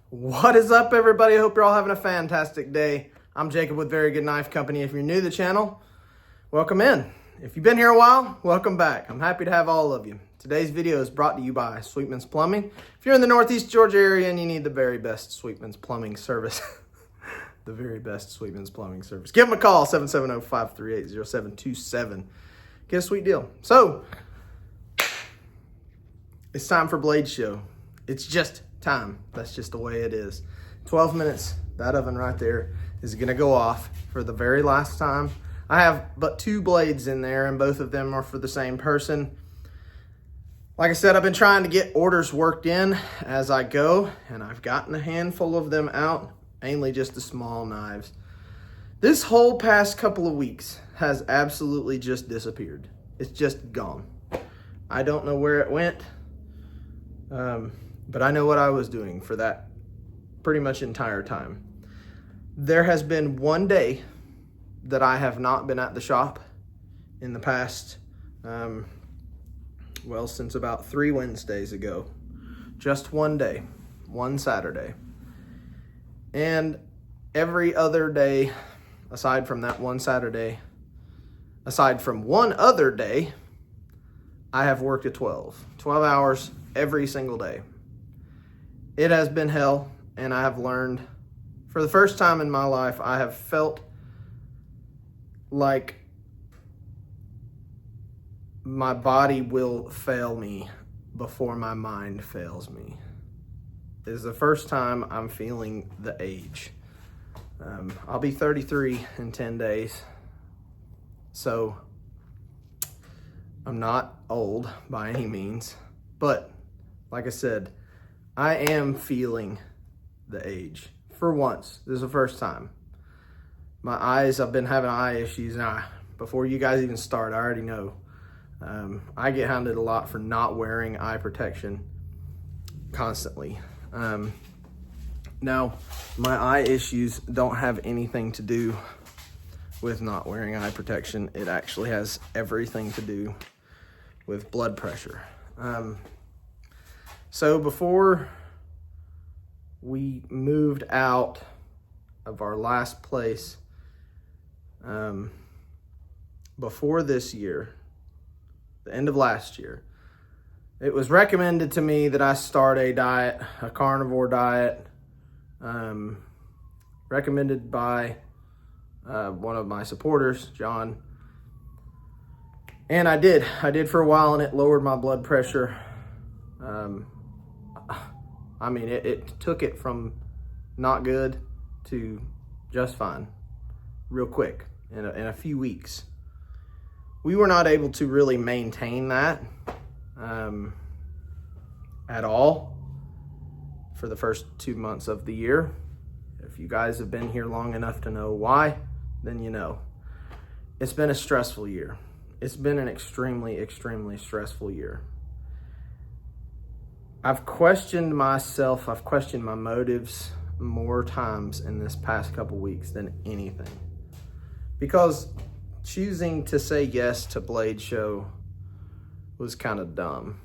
What is up, everybody? I hope you're all having a fantastic day. I'm Jacob with Very Good Knife Company. If you're new to the channel, welcome in. If you've been here a while, welcome back. I'm happy to have all of you. Today's video is brought to you by Sweetman's Plumbing. If you're in the Northeast Georgia area and you need the very best Sweetman's Plumbing service, the very best Sweetman's Plumbing service, give them a call, 770-538-0727. Get a sweet deal. So, it's time for Blade Show. It's just time. That's just the way it is. 12 minutes, that oven right there is gonna go off for the very last time. I have but 2 blades in there and both of them are for the same person. Like I said, I've been trying to get orders worked in as I go, and I've gotten a handful of them out, mainly just the small knives. This whole past couple of weeks has absolutely just disappeared. It's just gone. I don't know where it went. But I know what I was doing for that pretty much entire time. There has been one day that I have not been at the shop in the past, since about 3 Wednesdays ago. Just one day, one Saturday. And every other day, aside from that one Saturday, aside from one other day, I have worked at 12 hours every single day. It has been hell, and I have learned, for the first time in my life, I have felt like my body will fail me before my mind fails me. This is the first time I'm feeling the age. I'll be 33 in 10 days, so I'm not old by any means, but like I said, I am feeling the age for once. This is the first time. My eyes, I've been having eye issues. Before you guys even start, I already know. I get hounded a lot for not wearing eye protection constantly. Now, my eye issues don't have anything to do with not wearing eye protection. It actually has everything to do with blood pressure. So before we moved out of our last place, before this year, the end of last year, it was recommended to me that I start a diet, a carnivore diet, recommended by one of my supporters, John. And I did for a while, and it lowered my blood pressure. It took it from not good to just fine real quick in a few weeks. We were not able to really maintain that at all for the first 2 months of the year. If you guys have been here long enough to know why, then you know. It's been a stressful year. It's been an extremely, extremely stressful year. I've questioned myself, I've questioned my motives more times in this past couple weeks than anything. Because choosing to say yes to Blade Show was kind of dumb,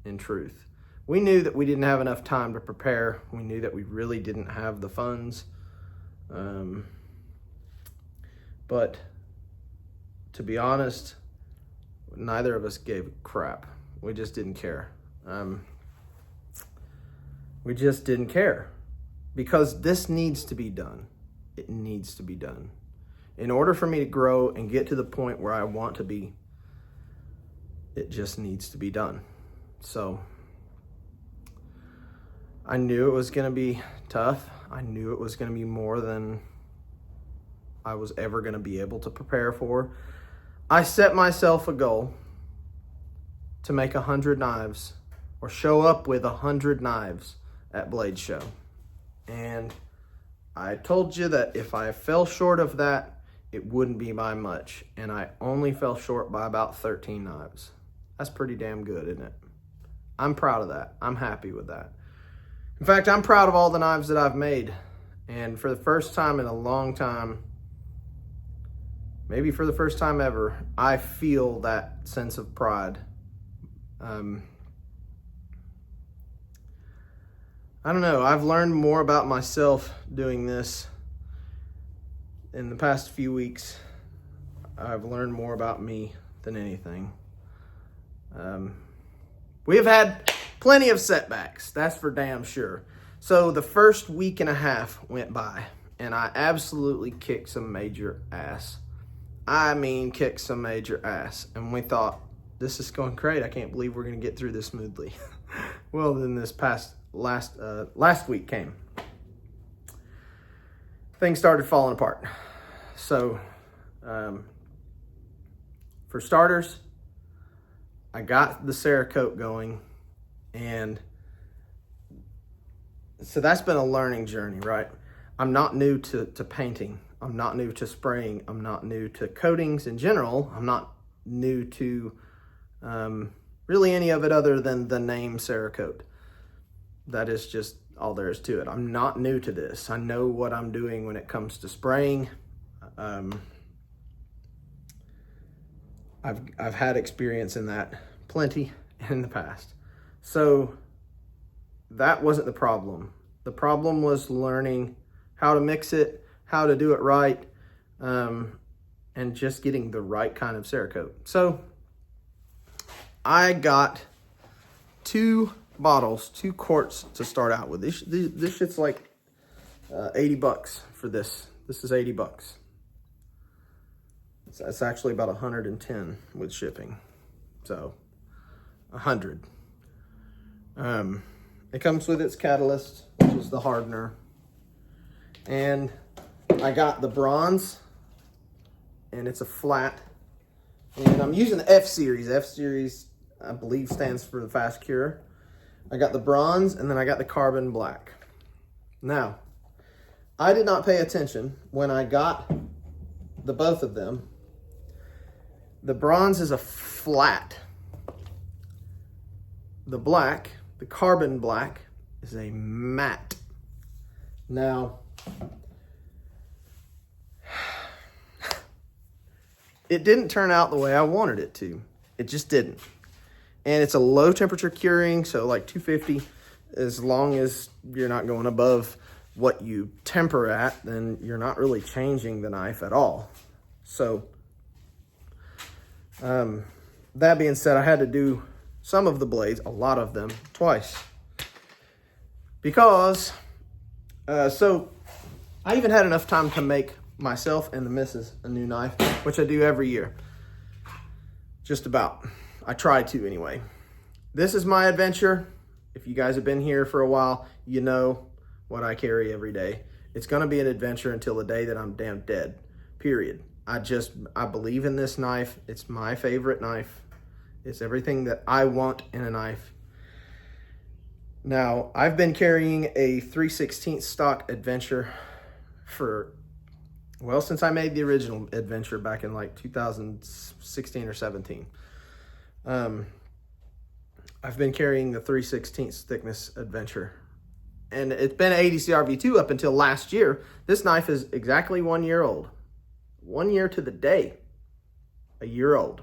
in truth. We knew that we didn't have enough time to prepare. We knew that we really didn't have the funds. But to be honest, neither of us gave a crap. We just didn't care. We just didn't care because this needs to be done. It needs to be done. In order for me to grow and get to the point where I want to be, it just needs to be done. So I knew it was going to be tough. I knew it was going to be more than I was ever going to be able to prepare for. I set myself a goal to make 100 knives or show up with 100 knives at Blade Show. And I told you that if I fell short of that, it wouldn't be by much. And I only fell short by about 13 knives. That's pretty damn good, isn't it? I'm proud of that. I'm happy with that. In fact, I'm proud of all the knives that I've made. And for the first time in a long time, maybe for the first time ever, I feel that sense of pride. I don't know. I've learned more about myself doing this in the past few weeks. I've learned more about me than anything. We have had plenty of setbacks, that's for damn sure. So the first week and a half went by, and I absolutely kicked some major ass. I mean, kicked some major ass. And we thought, this is going great. I can't believe we're going to get through this smoothly. Well, then this last week came. Things started falling apart. So, for starters, I got the Cerakote going, and so that's been a learning journey, right? I'm not new to painting. I'm not new to spraying. I'm not new to coatings in general. I'm not new to really any of it other than the name Cerakote. That is just all there is to it. I'm not new to this. I know what I'm doing when it comes to spraying. I've had experience in that plenty in the past. So that wasn't the problem. The problem was learning how to mix it, how to do it right, and just getting the right kind of Cerakote. So I got 2 bottles, 2 quarts to start out with. This shit's like $80 for this. This is $80. It's actually about 110 with shipping. So 100. It comes with its catalyst, which is the hardener. And I got the bronze, and it's a flat. And I'm using the F series. F series, I believe, stands for the fast cure. I got the bronze, and then I got the carbon black. Now, I did not pay attention when I got the both of them. The bronze is a flat. The black, the carbon black, is a matte. Now, it didn't turn out the way I wanted it to. It just didn't. And it's a low temperature curing, so like 250, as long as you're not going above what you temper at, then you're not really changing the knife at all. So, that being said, I had to do some of the blades, a lot of them, twice. Because, so I even had enough time to make myself and the missus a new knife, which I do every year. Just about. I try to anyway. This is my adventure. If you guys have been here for a while, you know what I carry every day. It's going to be an adventure until the day that I'm damn dead, period. I believe in this knife. It's my favorite knife. It's everything that I want in a knife. Now, I've been carrying a 3/16 stock Adventure for, well, since I made the original Adventure back in like 2016 or 17. I've been carrying the 3/16 thickness Adventure. And it's been an ADCR V2 up until last year. This knife is exactly 1 year old. 1 year to the day. A year old.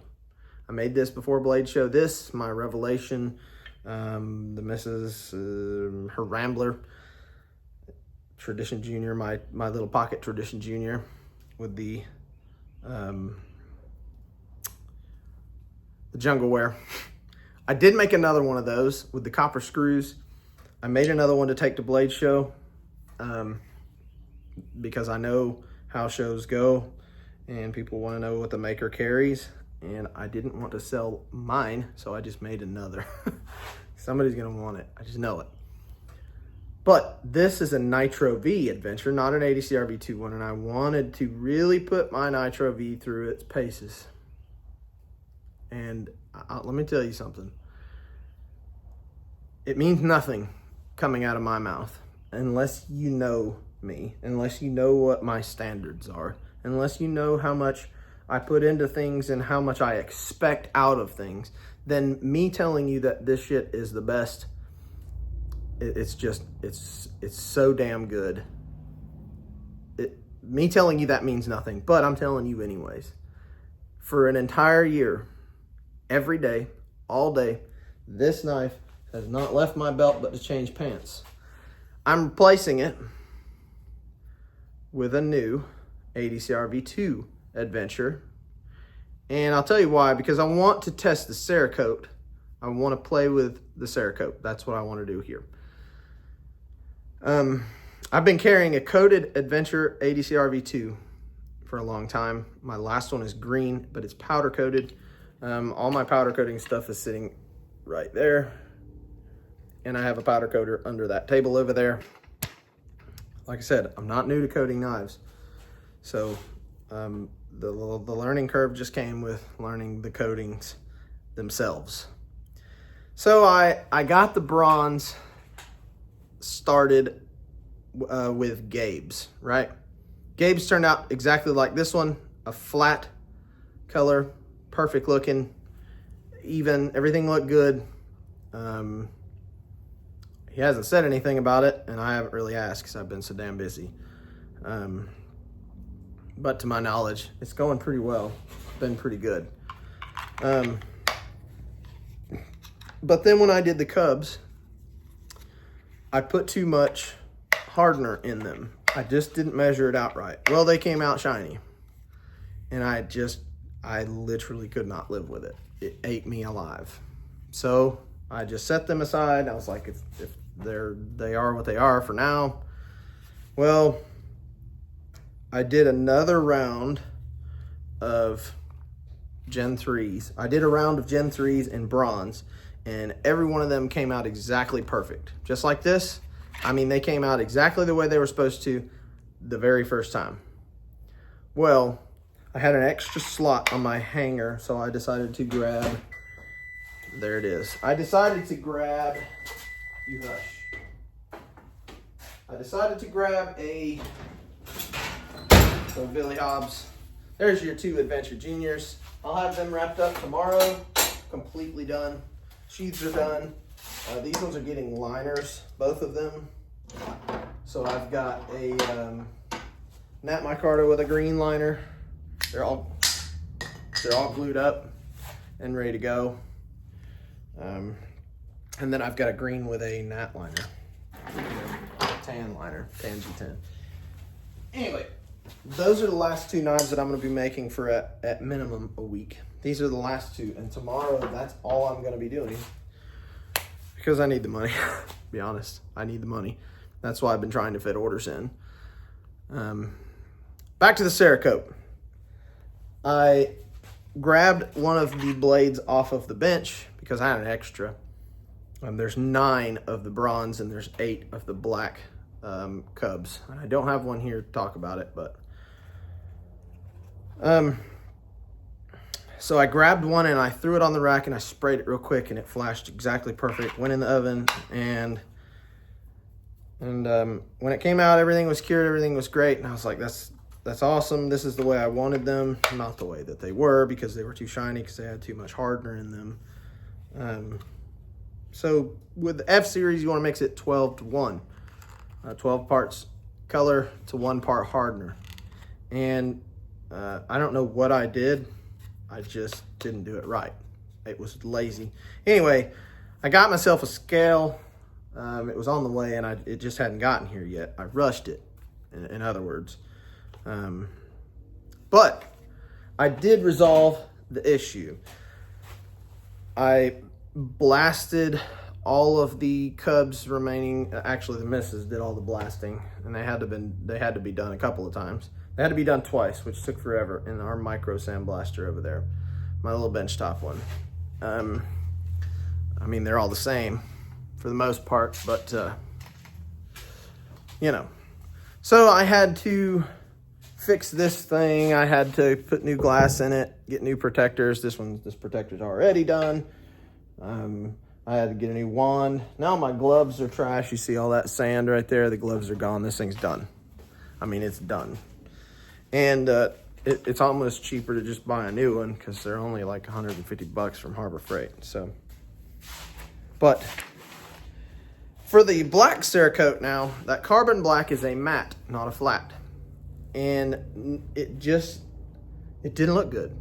I made this before Blade Show. This, my Revelation, the missus, her Rambler, Tradition Junior, my little pocket Tradition Junior with the Jungle Wear. I did make another one of those with the copper screws. I made another one to take to Blade Show because I know how shows go and people want to know what the maker carries. And I didn't want to sell mine, so I just made another. Somebody's going to want it. I just know it. But this is a Nitro V Adventure, not an ADCR V2 one, and I wanted to really put my Nitro V through its paces. And let me tell you something. It means nothing coming out of my mouth unless you know me, unless you know what my standards are, unless you know how much I put into things and how much I expect out of things. Then me telling you that this shit is the best, it's so damn good. Me telling you that means nothing, but I'm telling you anyways. For an entire year, every day, all day, this knife has not left my belt but to change pants. I'm replacing it with a new ADCR V2 Adventure. And I'll tell you why, because I want to test the Cerakote. I want to play with the Cerakote. That's what I want to do here. I've been carrying a coated Adventure ADCR V2 for a long time. My last one is green, but it's powder coated. All my powder coating stuff is sitting right there. And I have a powder coater under that table over there. Like I said, I'm not new to coating knives. So the learning curve just came with learning the coatings themselves. So I got the bronze started with Gabe's, right? Gabe's turned out exactly like this one, a flat color, perfect looking, even, everything looked good. He hasn't said anything about it, and I haven't really asked because I've been so damn busy. But to my knowledge, it's going pretty well. Been pretty good. But then when I did the Cubs, I put too much hardener in them. I just didn't measure it out right. Well, they came out shiny. And I literally could not live with it. It ate me alive. So I just set them aside. I was like, if they are what they are for now. Well, I did another round of Gen 3s. I did a round of Gen 3s in bronze, and every one of them came out exactly perfect. Just like this. I mean, they came out exactly the way they were supposed to the very first time. Well, I had an extra slot on my hanger, so I decided to grab, there it is. I decided to grab, you hush. I decided to grab a Billy Hobbs. There's your 2 Adventure Juniors. I'll have them wrapped up tomorrow, completely done. Sheaths are done. These ones are getting liners, both of them. So I've got a Nat Micarta with a green liner. They're all glued up and ready to go. And then I've got a green with a Nat liner, tan liner, tan G10. Anyway, those are the last 2 knives that I'm going to be making for at minimum a week. These are the last 2, and tomorrow that's all I'm going to be doing because I need the money. To be honest, I need the money. That's why I've been trying to fit orders in. Back to the Cerakote. I grabbed one of the blades off of the bench because I had an extra. There's 9 of the bronze and there's 8 of the black Cubs. And I don't have one here to talk about it, but so I grabbed one and I threw it on the rack and I sprayed it real quick and it flashed exactly perfect. Went in the oven and when it came out, everything was cured, everything was great, and I was like, that's awesome. This is the way I wanted them, not the way that they were because they were too shiny because they had too much hardener in them. So with the F series, you want to mix it 12-to-1, 12 parts color to 1 part hardener. And I don't know what I did. I just didn't do it right. It was lazy. Anyway, I got myself a scale. It was on the way and it just hadn't gotten here yet. I rushed it, in other words. But I did resolve the issue. I blasted all of the Cubs remaining. Actually, the misses did all the blasting, and they had to be done a couple of times. They had to be done twice, which took forever in our micro sandblaster over there, my little benchtop one. I mean, they're all the same for the most part, but you know. So I had to fix this thing. I had to put new glass in it, get new protectors. This protector's already done. I had to get a new wand. Now my gloves are trash. You see all that sand right there? The gloves are gone. This thing's done. I mean, it's done. And it's almost cheaper to just buy a new one because they're only like $150 from Harbor Freight. So, but for the black Cerakote now, that carbon black is a matte, not a flat. And it didn't look good.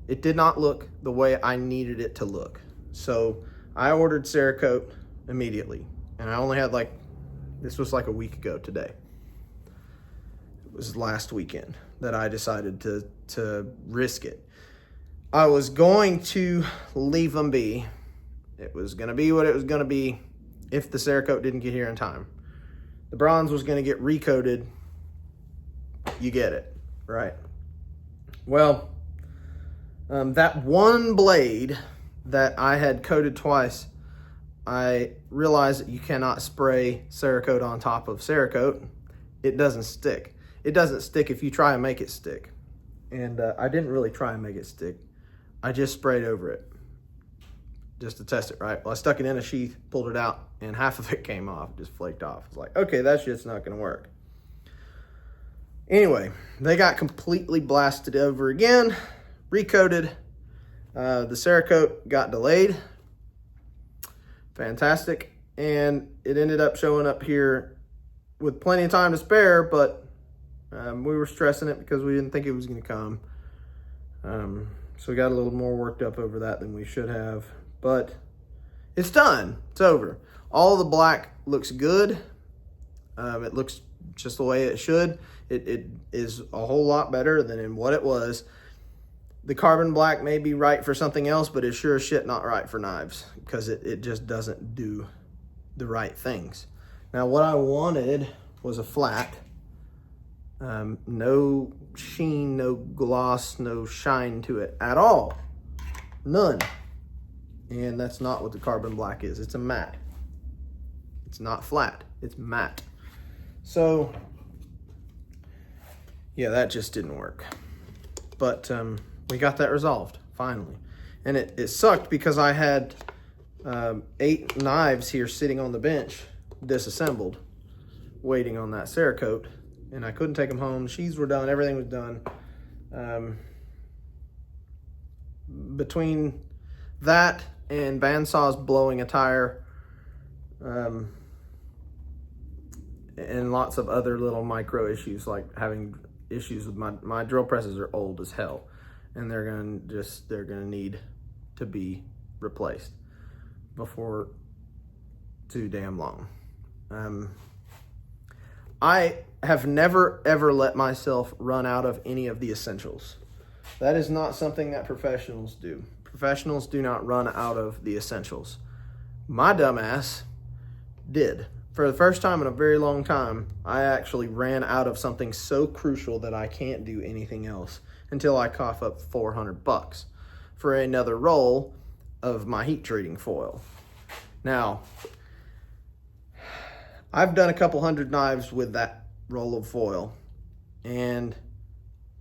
It did not look the way I needed it to look. So I ordered Cerakote immediately. And I only had like This was like a week ago today. It was last weekend that I decided to risk it. I was going to leave them be. It was going to be what it was going to be if the Cerakote didn't get here in time. The bronze was going to get recoated. You get it, right? Well, that one blade that I had coated twice, I realized that you cannot spray Cerakote on top of Cerakote. It doesn't stick. It doesn't stick if you try and make it stick. And I didn't really try and make it stick. I just sprayed over it just to test it, right? Well, I stuck it in a sheath, pulled it out, and half of it came off. It just flaked off. It's like, okay, that shit's not going to work. Anyway, they got completely blasted over again, recoated. The Cerakote got delayed. Fantastic. And it ended up showing up here with plenty of time to spare, but we were stressing it because we didn't think it was going to come. So we got a little more worked up over that than we should have. But it's done. It's over. All the black looks good. It looks just the way it should. It is a whole lot better than in what it was. The carbon black may be right for something else, but it's sure as shit not right for knives because it just doesn't do the right things. Now, what I wanted was a flat. No sheen, no gloss, no shine to it at all. None. And that's not what the carbon black is. It's a matte. It's not flat. It's matte. So, yeah, that just didn't work. But we got that resolved, finally. And it sucked because I had 8 knives here sitting on the bench, disassembled, waiting on that Cerakote. And I couldn't take them home. Sheaths were done. Everything was done. Between that and bandsaws blowing a tire, and lots of other little micro issues, like having issues with my drill presses are old as hell, and they're gonna need to be replaced before too damn long. I have never, ever let myself run out of any of the essentials. That is not something that professionals do. Professionals do not run out of the essentials. My dumbass did. For the first time in a very long time, I actually ran out of something so crucial that I can't do anything else until I cough up $400 for another roll of my heat treating foil. Now, I've done a couple hundred knives with that roll of foil, and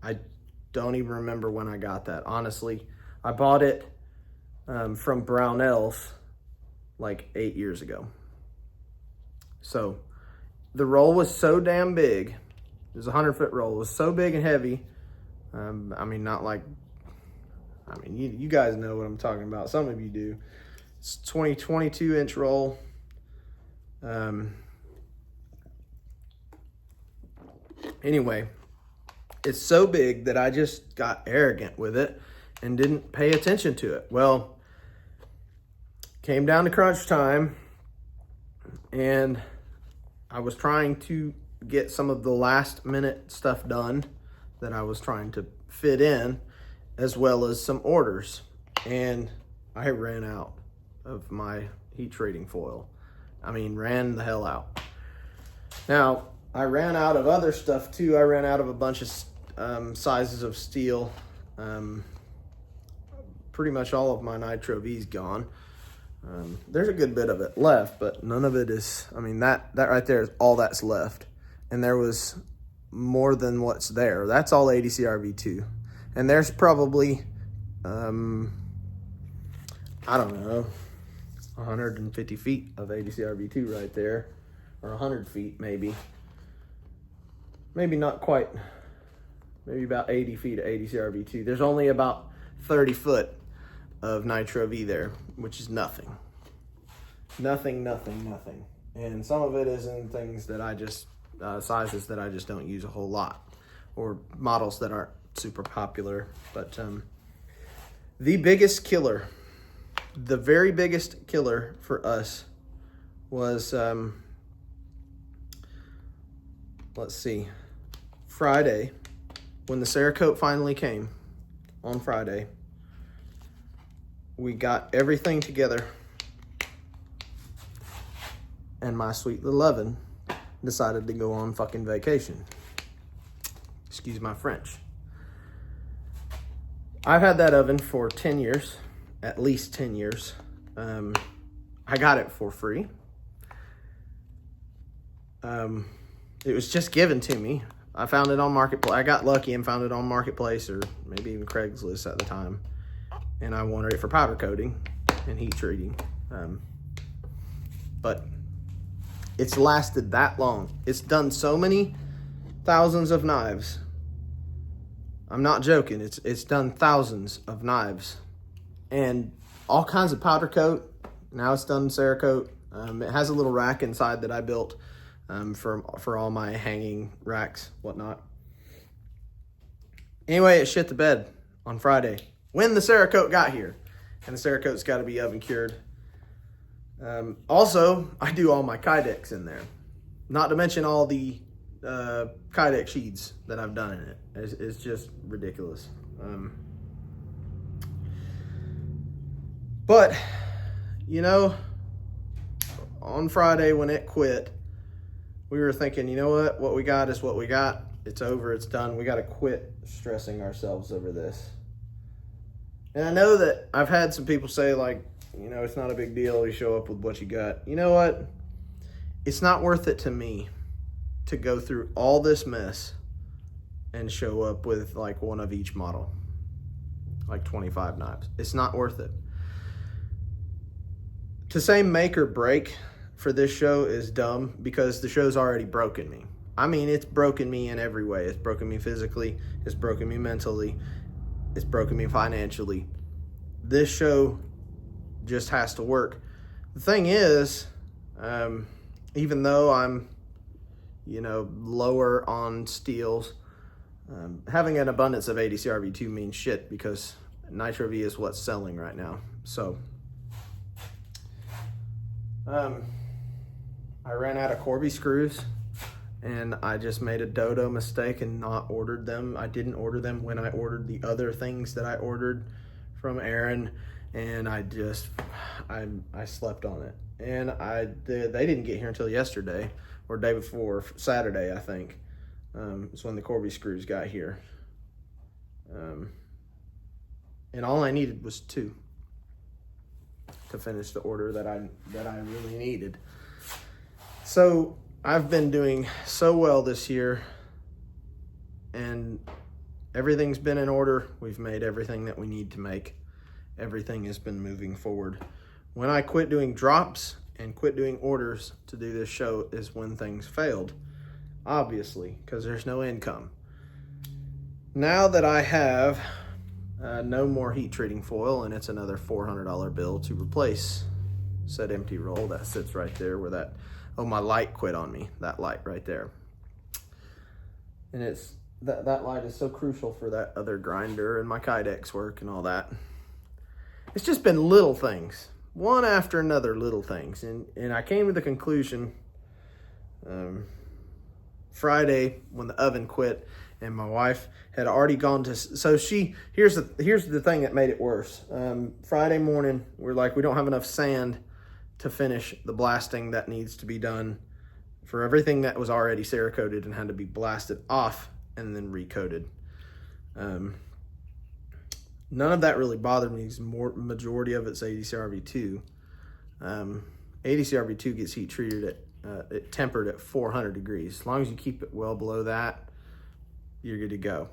I don't even remember when I got that. Honestly, I bought it from Brownells like 8 years ago. So the roll was so damn big. It was a 100-foot roll. It was so big and heavy. I mean, you guys know what I'm talking about. Some of you do. It's 22-inch roll. Anyway, it's so big that I just got arrogant with it and didn't pay attention to it. Well, came down to crunch time, and I was trying to get some of the last minute stuff done that I was trying to fit in, as well as some orders. And I ran out of my heat treating foil. I mean, ran the hell out. Now, I ran out of other stuff too. I ran out of a bunch of sizes of steel. Pretty much all of my Nitro V's gone. There's a good bit of it left, but none of it is, I mean, that right there is all that's left. And there was more than what's there. That's all ADCR V2. And there's probably, I don't know, 150 feet of ADCR V2 right there, or 100 feet maybe. Maybe not quite, maybe about 80 feet of ADCR V2. There's only about 30 foot of Nitro V there, which is nothing. Nothing. And some of it is in things that I just, sizes that I just don't use a whole lot, or models that aren't super popular. But the biggest killer, the very biggest killer for us was let's see, Friday, when the Cerakote finally came on Friday, we got everything together, and my sweet little oven decided to go on fucking vacation. Excuse my French. I've had that oven for 10 years, at least 10 years. I got it for free. It was just given to me. I found it on Marketplace. I got lucky and found it on Marketplace, or maybe even Craigslist at the time. And I wanted it for powder coating and heat treating. But it's lasted that long. It's done so many thousands of knives. I'm not joking. It's done thousands of knives and all kinds of powder coat. Now it's done Cerakote. It has a little rack inside that I built for all my hanging racks, whatnot. Anyway, it shit the bed on Friday when the Cerakote got here, and the Cerakote's got to be oven cured. Also, I do all my Kydex in there, not to mention all the Kydex sheets that I've done in it. It's just ridiculous. But, you know, on Friday when it quit, we were thinking, you know what we got is what we got. It's over, it's done. We got to quit stressing ourselves over this. And I know that I've had some people say, like, you know, it's not a big deal. You show up with what you got. You know what? It's not worth it to me to go through all this mess and show up with like one of each model, like 25 knives. It's not worth it. To say make or break for this show is dumb, because the show's already broken me. I mean, it's broken me in every way. It's broken me physically. It's broken me mentally. It's broken me financially. This show just has to work. The thing is, even though I'm, you know, lower on steels, having an abundance of ADCRV2 means shit, because Nitro V is what's selling right now. So, I ran out of Corby screws, and I just made a dodo mistake and not ordered them. I didn't order them when I ordered the other things that I ordered from Aaron, and I slept on it. And they didn't get here until yesterday, or day before, Saturday, I think. It's when the Corby screws got here. And all I needed was 2 to finish the order that I really needed. So I've been doing so well this year, and everything's been in order. We've made everything that we need to make. Everything has been moving forward. When I quit doing drops and quit doing orders to do this show is when things failed, obviously, because there's no income. Now that I have no more heat treating foil, and it's another $400 bill to replace said empty roll that sits right there where that, oh, my light quit on me, that light right there. And it's that light is so crucial for that other grinder and my Kydex work and all that. It's just been little things, one after another, little things. And I came to the conclusion Friday when the oven quit, and my wife had already gone to, so here's the thing that made it worse. Friday morning, we're like, we don't have enough sand to finish the blasting that needs to be done for everything that was already Cerakoted and had to be blasted off and then recoated. None of that really bothered me, because majority of it's ADCRV2. ADCRV2 gets heat treated at tempered at 400 degrees. As long as you keep it well below that, you're good to go.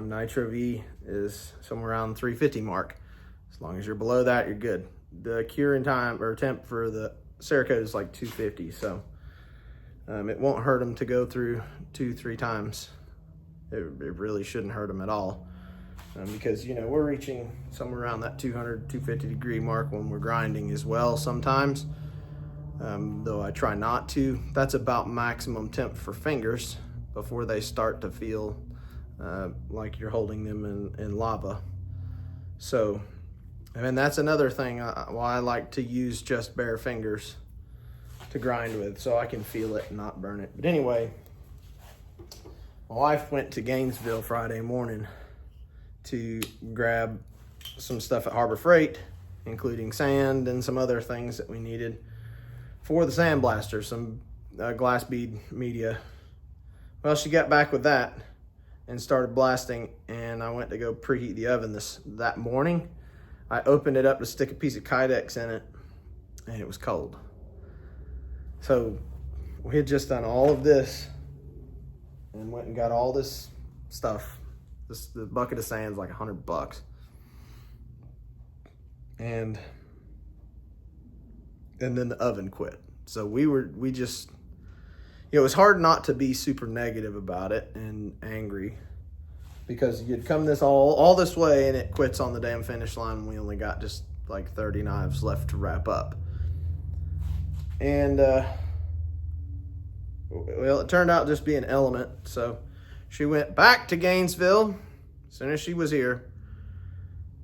Nitro V is somewhere around 350 mark. As long as you're below that, you're good. The curing time or temp for the Cerakote is like 250, so it won't hurt them to go through 2-3 times. It really shouldn't hurt them at all, because, you know, we're reaching somewhere around that 200-250 degree mark when we're grinding as well sometimes, though I try not to. That's about maximum temp for fingers before they start to feel like you're holding them in lava. So, and that's another thing why I like to use just bare fingers to grind with, so I can feel it and not burn it. But anyway, My wife went to Gainesville Friday morning to grab some stuff at Harbor Freight, including sand and some other things that we needed for the sandblaster, some glass bead media. Well, she got back with that and started blasting, and I went to go preheat the oven that morning. I opened it up to stick a piece of Kydex in it, and it was cold. So we had just done all of this and went and got all this stuff. The bucket of sand's like $100. And then the oven quit. So we just, it was hard not to be super negative about it and angry, because you'd come all this way and it quits on the damn finish line, and we only got just like 30 knives left to wrap up. And well, it turned out just be an Element. So she went back to Gainesville as soon as she was here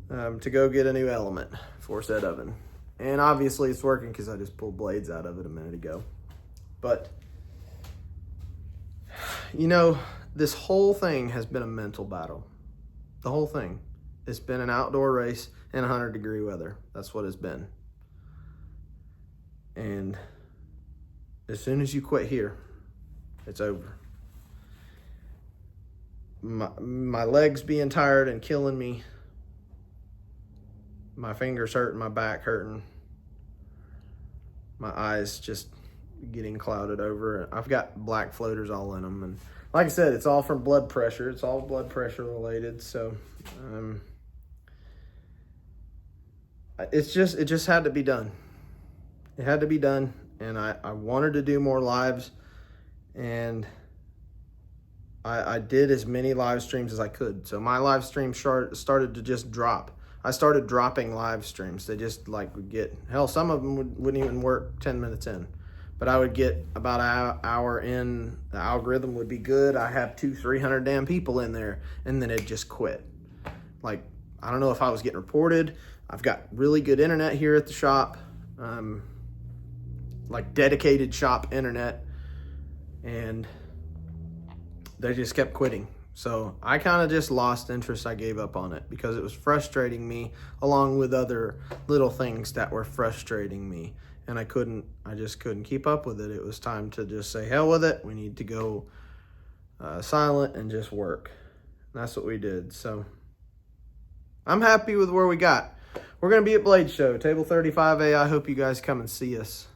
to go get a new Element for said oven. And obviously it's working because I just pulled blades out of it a minute ago. But, you know, this whole thing has been a mental battle. The whole thing. It's been an outdoor race in 100-degree weather. That's what it's been. And as soon as you quit here, it's over. My legs being tired and killing me. My fingers hurting, my back hurting. My eyes just getting clouded over. I've got black floaters all in them. And like I said, it's all from blood pressure. It's all blood pressure related. So it just had to be done. It had to be done. And I wanted to do more lives, and I did as many live streams as I could. So my live stream started to just drop. I started dropping live streams. They just would get, hell, some of them wouldn't even work 10 minutes in. But I would get about an hour in, the algorithm would be good. I have 200-300 damn people in there, and then it just quit. I don't know if I was getting reported. I've got really good internet here at the shop. Dedicated shop internet, and they just kept quitting. So I kind of just lost interest. I gave up on it because it was frustrating me, along with other little things that were frustrating me, and I just couldn't keep up with it. It was time to just say hell with it. We need to go silent and just work. And that's what we did. So I'm happy with where we got. We're going to be at Blade Show, Table 35A. I hope you guys come and see us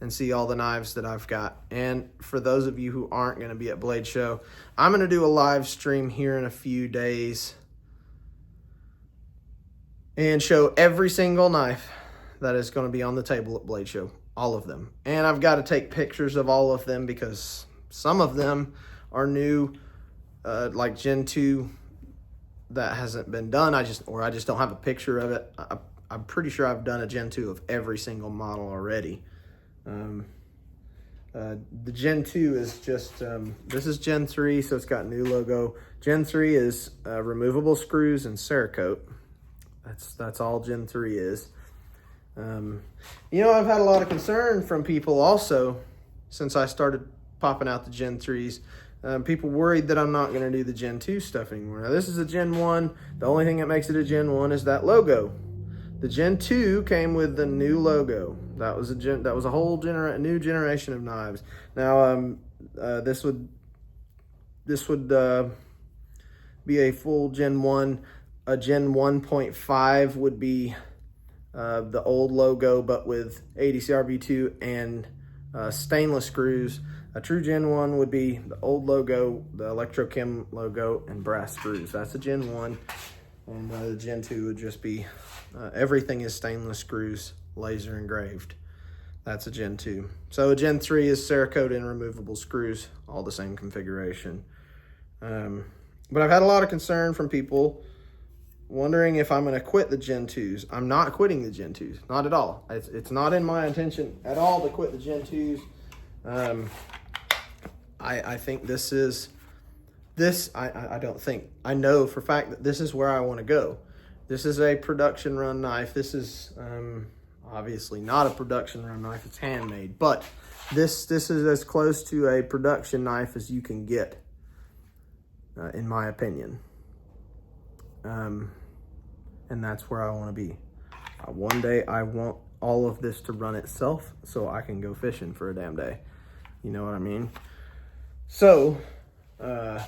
and see all the knives that I've got. And for those of you who aren't going to be at Blade Show, I'm going to do a live stream here in a few days and show every single knife that is going to be on the table at Blade Show, all of them. And I've got to take pictures of all of them because some of them are new, like Gen 2 that hasn't been done. I just don't have a picture of it. I'm pretty sure I've done a Gen 2 of every single model already. The Gen 2 is just, this is Gen 3, so it's got new logo. Gen 3 is removable screws and Cerakote. That's all Gen 3 is. I've had a lot of concern from people also since I started popping out the Gen 3s. People worried that I'm not going to do the Gen 2 stuff anymore. Now, this is a Gen 1. The only thing that makes it a Gen 1 is that logo. The Gen 2 came with the new logo. That was a whole new generation of knives. Now, this would be a full Gen 1. A Gen 1.5 would be the old logo, but with ADCRB2 and stainless screws. A true Gen 1 would be the old logo, the Electrochem logo, and brass screws. That's a Gen 1. And the Gen 2 would just be, everything is stainless screws, laser engraved. That's a Gen 2. So a Gen 3 is Cerakote and removable screws, all the same configuration. But I've had a lot of concern from people wondering if I'm going to quit the Gen 2s. I'm not quitting the Gen 2s, not at all. It's not in my intention at all to quit the Gen 2s. I think I know for a fact that this is where I want to go. This is a production run knife. This is obviously not a production run knife. It's handmade, but this is as close to a production knife as you can get. in my opinion. And that's where I want to be. One day I want all of this to run itself so I can go fishing for a damn day. You know what I mean? So, that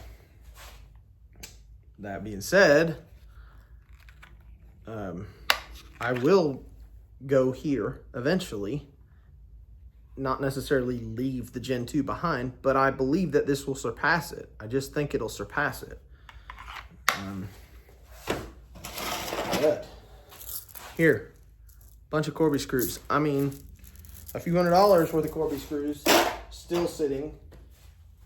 being said, I will go here eventually. Not necessarily leave the Gen 2 behind, but I believe that this will surpass it. I just think it'll surpass it. But here, bunch of Corby screws. I mean, a few $100s worth of Corby screws still sitting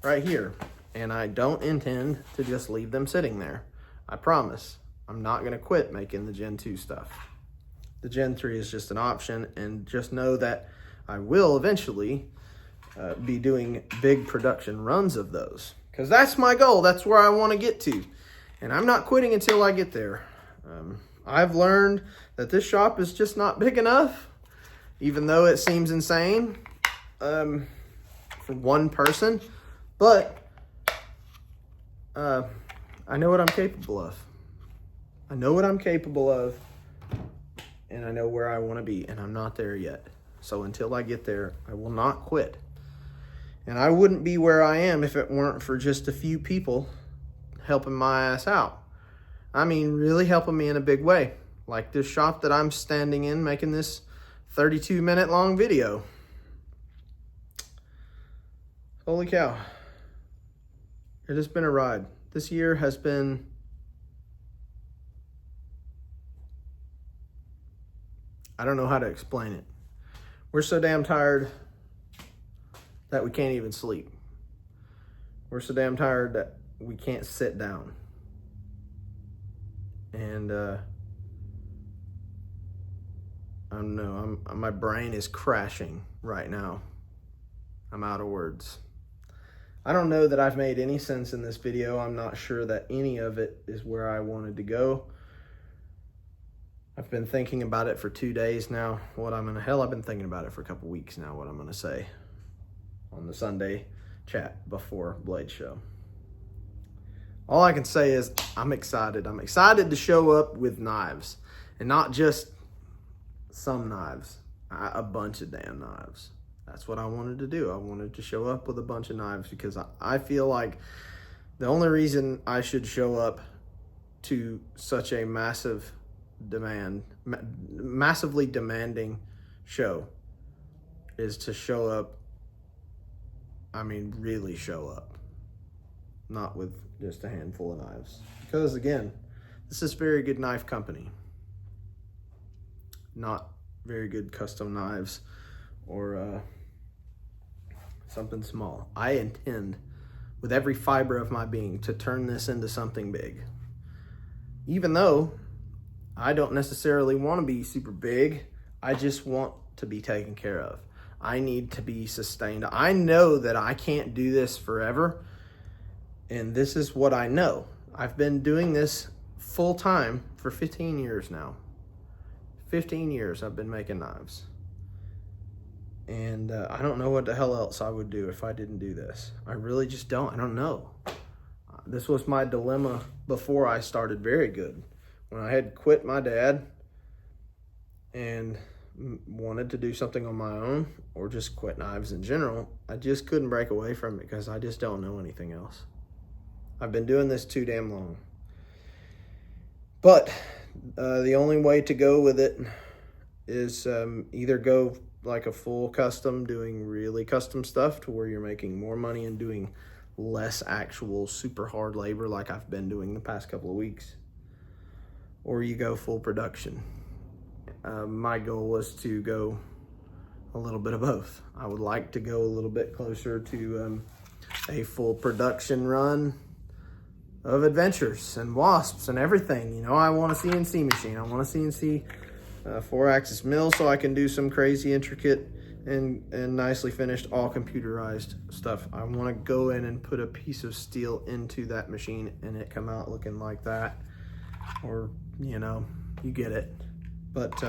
right here. And I don't intend to just leave them sitting there. I promise. I'm not going to quit making the Gen 2 stuff. The Gen 3 is just an option, and just know that I will eventually be doing big production runs of those, because that's my goal. That's where I want to get to, and I'm not quitting until I get there. I've learned that this shop is just not big enough, even though it seems insane for one person, but I know what I'm capable of. I know what I'm capable of, and I know where I want to be, and I'm not there yet. So until I get there, I will not quit. And I wouldn't be where I am if it weren't for just a few people helping my ass out. I mean, really helping me in a big way. Like this shop that I'm standing in, making this 32-minute long video. Holy cow. It has been a ride. This year has been... I don't know how to explain it. We're so damn tired that we can't even sleep. We're so damn tired that we can't sit down. And I don't know, my brain is crashing right now. I'm out of words. I don't know that I've made any sense in this video. I'm not sure that any of it is where I wanted to go. I've been thinking about it for 2 days now. I've been thinking about it for a couple weeks now, what I'm gonna say on the Sunday chat before Blade Show. All I can say is I'm excited. I'm excited to show up with knives, and not just some knives, a bunch of damn knives. That's what I wanted to do. I wanted to show up with a bunch of knives because I feel like the only reason I should show up to such a massively demanding show is to show up, I mean really show up, not with just a handful of knives, because again, this is Very Good Knife Company, not Very Good Custom Knives or something small. I intend with every fiber of my being to turn this into something big, even though I don't necessarily want to be super big. I just want to be taken care of. I need to be sustained. I know that I can't do this forever. And this is what I know. I've been doing this full time for 15 years now. 15 years I've been making knives. And I don't know what the hell else I would do if I didn't do this. I really just don't. I don't know. This was my dilemma before I started Very Good. When I had quit my dad and wanted to do something on my own, or just quit knives in general, I just couldn't break away from it because I just don't know anything else. I've been doing this too damn long. But the only way to go with it is either go like a full custom, doing really custom stuff to where you're making more money and doing less actual super hard labor like I've been doing the past couple of weeks, or you go full production. My goal was to go a little bit of both. I would like to go a little bit closer to a full production run of adventures and wasps and everything. You know, I want a CNC machine. I want a CNC 4-axis mill so I can do some crazy intricate and nicely finished all computerized stuff. I want to go in and put a piece of steel into that machine and it come out looking like that, or you know, you get it. But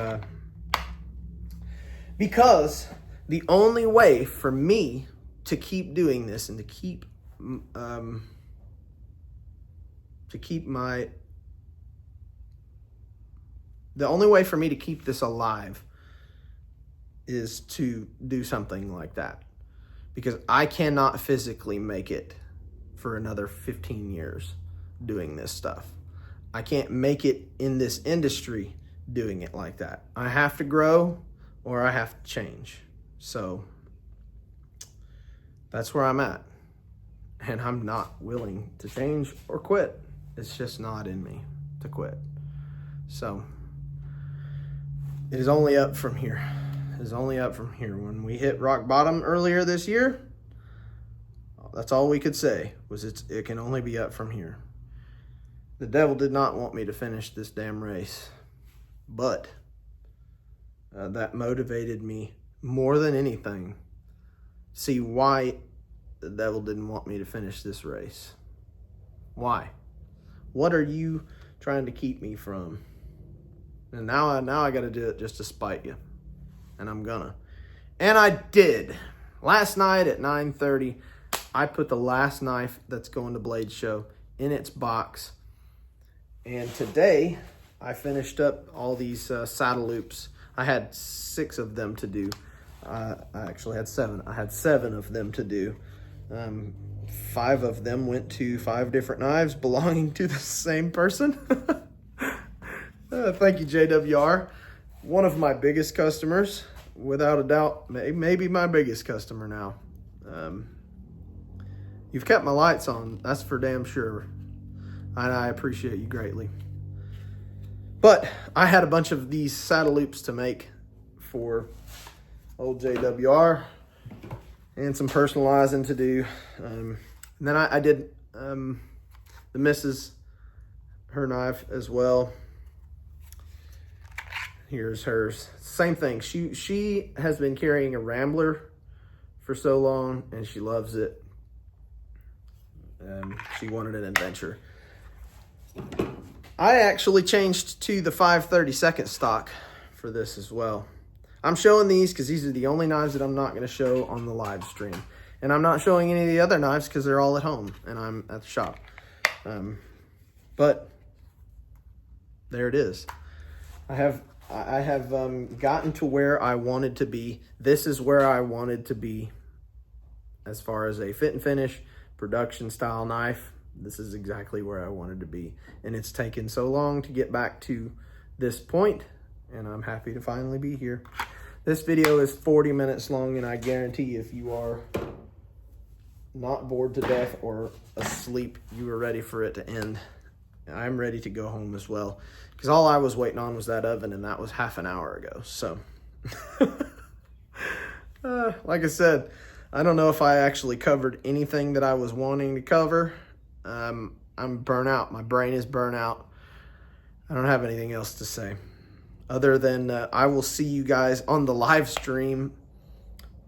because the only way for me to keep doing this and to keep to keep the only way for me to keep this alive is to do something like that, because I cannot physically make it for another 15 years doing this stuff. I can't make it in this industry doing it like that. I have to grow or I have to change. So that's where I'm at. And I'm not willing to change or quit. It's just not in me to quit. So it is only up from here. It is only up from here. When we hit rock bottom earlier this year, that's all we could say was it can only be up from here. The devil did not want me to finish this damn race, but that motivated me more than anything. See why the devil didn't want me to finish this race. Why? What are you trying to keep me from? And now I got to do it just to spite you. And I'm gonna. And I did. Last night at 9:30, I put the last knife that's going to Blade Show in its box. And today, I finished up all these saddle loops. I had 6 of them to do. I actually had 7. I had 7 of them to do. 5 of them went to 5 different knives belonging to the same person. Thank you, JWR. One of my biggest customers, without a doubt, maybe my biggest customer now. You've kept my lights on, that's for damn sure. And I appreciate you greatly. But I had a bunch of these saddle loops to make for old JWR and some personalizing to do. And then I did the missus, her knife as well. Here's hers. Same thing. She has been carrying a Rambler for so long and she loves it. She wanted an adventure. I actually changed to the 5/32 stock for this as well. I'm showing these because these are the only knives that I'm not going to show on the live stream. And I'm not showing any of the other knives because they're all at home and I'm at the shop. But there it is. I have gotten to where I wanted to be. This is where I wanted to be as far as a fit and finish production style knife. This is exactly where I wanted to be. And it's taken so long to get back to this point, and I'm happy to finally be here. This video is 40 minutes long, and I guarantee if you are not bored to death or asleep, you are ready for it to end. I'm ready to go home as well, because all I was waiting on was that oven, and that was half an hour ago. So, like I said, I don't know if I actually covered anything that I was wanting to cover. I'm burnt out. My brain is burnt out. I don't have anything else to say other than I will see you guys on the live stream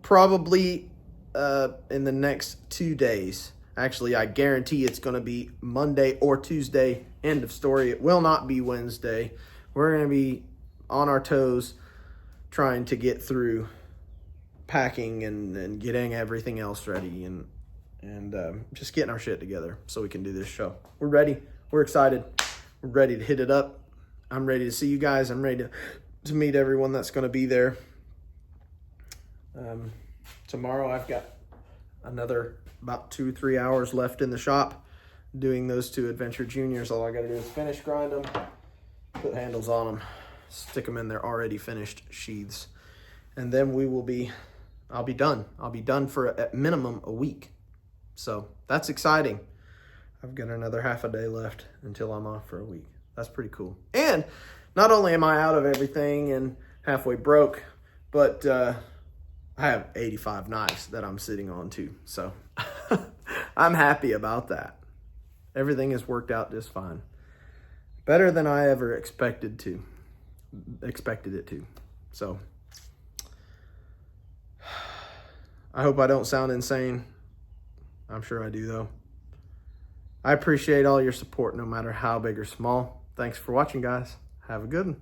probably in the next 2 days. Actually, I guarantee it's going to be Monday or Tuesday. End of story. It will not be Wednesday. We're going to be on our toes trying to get through packing and getting everything else ready and just getting our shit together so we can do this show. We're ready. We're excited. We're ready to hit it up. I'm ready to see you guys. I'm ready to meet everyone that's going to be there. Tomorrow I've got another about 2-3 hours left in the shop doing those 2 Adventure Juniors. All I got to do is finish grind them, put handles on them, stick them in their already finished sheaths, and then I'll be done. I'll be done for at minimum a week. So that's exciting. I've got another half a day left until I'm off for a week. That's pretty cool. And not only am I out of everything and halfway broke, but I have 85 knives that I'm sitting on too. So I'm happy about that. Everything has worked out just fine. Better than I ever expected it to. So I hope I don't sound insane. I'm sure I do, though. I appreciate all your support, no matter how big or small. Thanks for watching, guys. Have a good one.